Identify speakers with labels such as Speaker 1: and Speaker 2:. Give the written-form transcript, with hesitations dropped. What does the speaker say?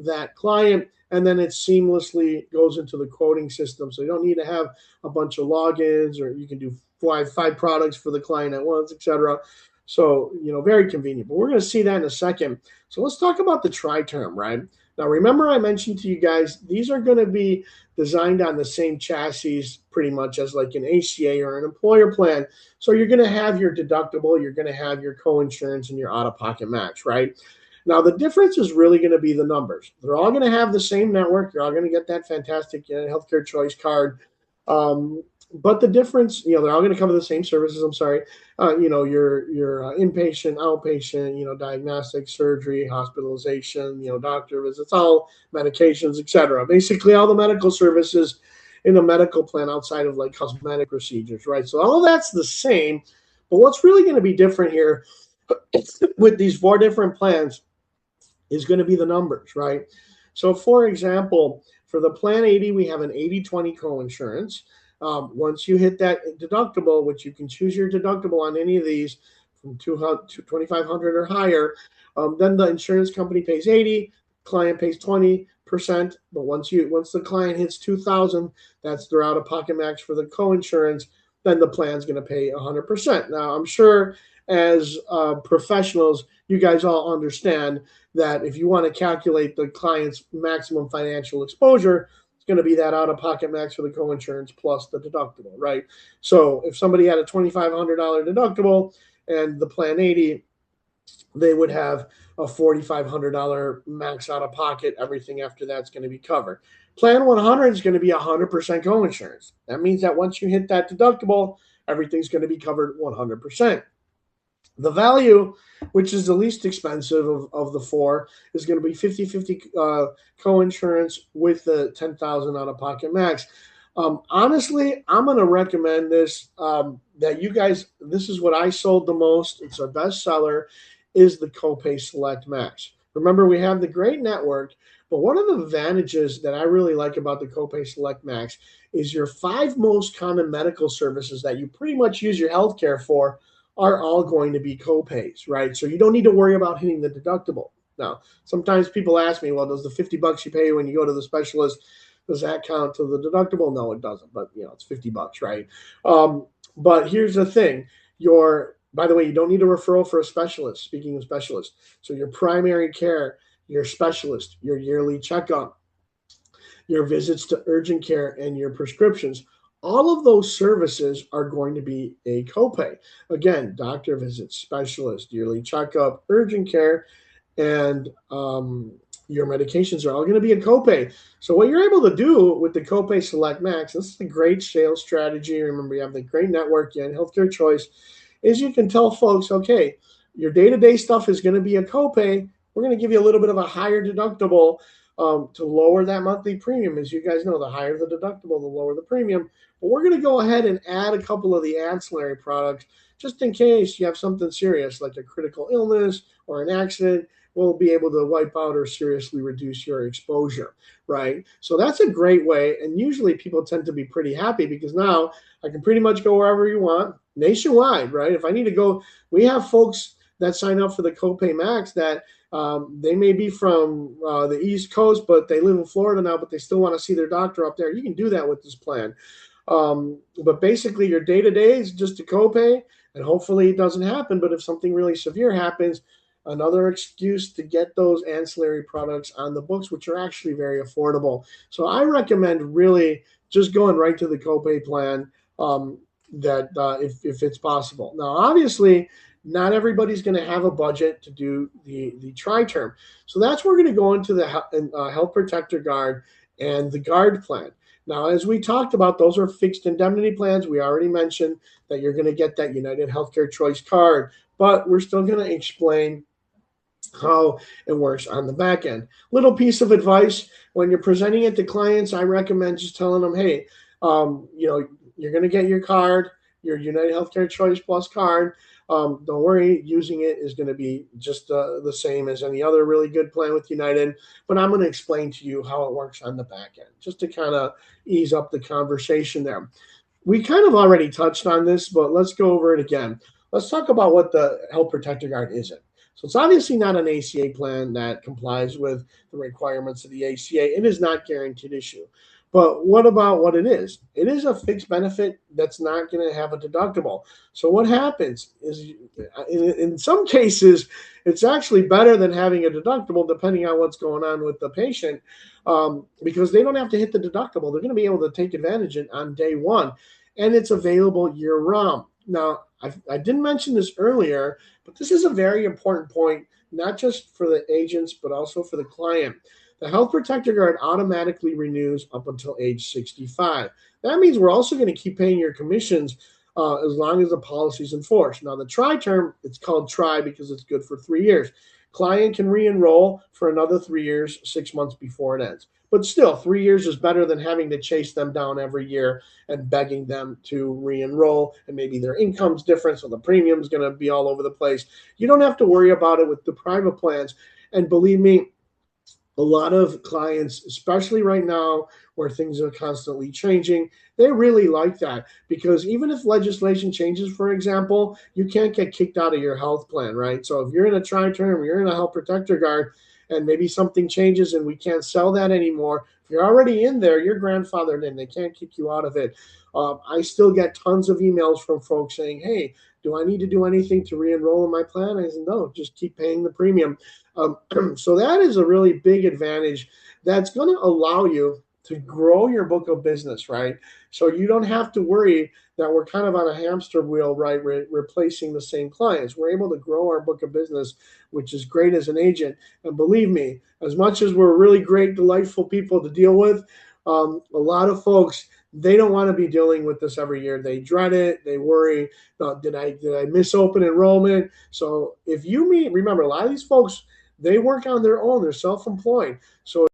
Speaker 1: that client, and then it seamlessly goes into the quoting system. So you don't need to have a bunch of logins, or you can do five products for the client at once, etc. So, very convenient. But we're going to see that in a second. So let's talk about the tri-term, right? Now, remember I mentioned to you guys, these are going to be designed on the same chassis pretty much as like an ACA or an employer plan. So you're going to have your deductible, you're going to have your co-insurance and your out-of-pocket match, right? Now, the difference is really going to be the numbers. They're all going to have the same network. You're all going to get that fantastic healthcare choice card. But the difference, they're all going to cover the same services. I'm sorry. Your inpatient, outpatient, diagnostic, surgery, hospitalization, doctor visits, all medications, etc. Basically, all the medical services in a medical plan outside of like cosmetic procedures, right? So all of that's the same. But what's really going to be different here with these 4 different plans is going to be the numbers, right? So, for example, for the Plan 80, we have an 80/20 co-insurance. Once you hit that deductible, which you can choose your deductible on any of these from $2,500 or higher, then the insurance company pays 80, client pays 20%. But once the client hits 2,000, that's their out-of-pocket max for the co-insurance. Then the plan's going to pay 100%. Now, I'm sure as professionals, you guys all understand that if you want to calculate the client's maximum financial exposure, it's going to be that out-of-pocket max for the co-insurance plus the deductible, right? So if somebody had a $2,500 deductible and the Plan 80, they would have a $4,500 max out-of-pocket. Everything after that's going to be covered. Plan 100 is going to be 100% co-insurance. That means that once you hit that deductible, everything's going to be covered 100%. The value, which is the least expensive of the 4, is going to be 50/50 co-insurance with the $10,000 out-of-pocket max. Honestly, I'm going to recommend this, that you guys, this is what I sold the most. It's our best seller, is the Copay Select Max. Remember, we have the great network, but one of the advantages that I really like about the Copay Select Max is your 5 most common medical services that you pretty much use your healthcare for are all going to be copays, right? So you don't need to worry about hitting the deductible. Now, sometimes people ask me, well, does the $50 you pay when you go to the specialist, does that count to the deductible? No, it doesn't, but it's $50, right? But here's the thing. By the way, you don't need a referral for a specialist, speaking of specialists. So your primary care, your specialist, your yearly checkup, your visits to urgent care, and your prescriptions, all of those services are going to be a copay. Again, doctor visits, specialist, yearly checkup, urgent care, and your medications are all going to be a copay. So what you're able to do with the Copay Select Max, this is a great sales strategy. Remember, you have the great network, UnitedHealthcare Choice, is you can tell folks, okay, your day-to-day stuff is going to be a copay. We're going to give you a little bit of a higher deductible to lower that monthly premium. As you guys know, the higher the deductible, the lower the premium. But we're going to go ahead and add a couple of the ancillary products just in case you have something serious like a critical illness or an accident. We'll be able to wipe out or seriously reduce your exposure, right? So that's a great way. And usually people tend to be pretty happy because now I can pretty much go wherever you want nationwide, right? If I need to go, we have folks that sign up for the Copay Max that they may be from the East Coast, but they live in Florida now, but they still want to see their doctor up there. You can do that with this plan. But basically your day-to-day is just a copay, and hopefully it doesn't happen. But if something really severe happens, another excuse to get those ancillary products on the books, which are actually very affordable. So I recommend really just going right to the copay plan if it's possible. Now, obviously, not everybody's going to have a budget to do the tri-term. So that's where we're going to go into the Health Protector Guard and the Guard plan. Now, as we talked about, those are fixed indemnity plans. We already mentioned that you're going to get that UnitedHealthcare Choice card, but we're still going to explain how it works on the back end. Little piece of advice, when you're presenting it to clients, I recommend just telling them, hey, you're going to get your card, your UnitedHealthcare Choice Plus card. Don't worry, using it is going to be just the same as any other really good plan with United, but I'm going to explain to you how it works on the back end, just to kind of ease up the conversation there. We kind of already touched on this, but let's go over it again. Let's talk about what the Health Protector Guard isn't. So it's obviously not an ACA plan that complies with the requirements of the ACA. It is not guaranteed issue. But what about what it is? It is a fixed benefit that's not going to have a deductible. So what happens is, in some cases, it's actually better than having a deductible, depending on what's going on with the patient, because they don't have to hit the deductible. They're going to be able to take advantage of it on day one, and it's available year round. Now, I didn't mention this earlier, but this is a very important point, not just for the agents, but also for the client. The Health Protector Guard automatically renews up until age 65. That means we're also going to keep paying your commissions as long as the policy is enforced. Now, the TRI term, it's called TRI because it's good for 3 years. Client can re-enroll for another 3 years, 6 months before it ends. But still, 3 years is better than having to chase them down every year and begging them to re-enroll, and maybe their income's different, so the premium's going to be all over the place. You don't have to worry about it with the private plans. And believe me, a lot of clients, especially right now where things are constantly changing, they really like that, because even if legislation changes, for example, you can't get kicked out of your health plan, right? So if you're in a tri-term, you're in a Health Protector Guard, and maybe something changes and we can't sell that anymore, if you're already in there, you're grandfathered in. They can't kick you out of it. I still get tons of emails from folks saying, hey, do I need to do anything to re-enroll in my plan? I said, no, just keep paying the premium. So that is a really big advantage that's going to allow you to grow your book of business, right? So you don't have to worry that we're kind of on a hamster wheel, right? Replacing the same clients. We're able to grow our book of business, which is great as an agent. And believe me, as much as we're really great, delightful people to deal with, a lot of folks, they don't want to be dealing with this every year. They dread it. They worry, did I miss open enrollment? So if you remember, a lot of these folks, they work on their own. They're self-employed. So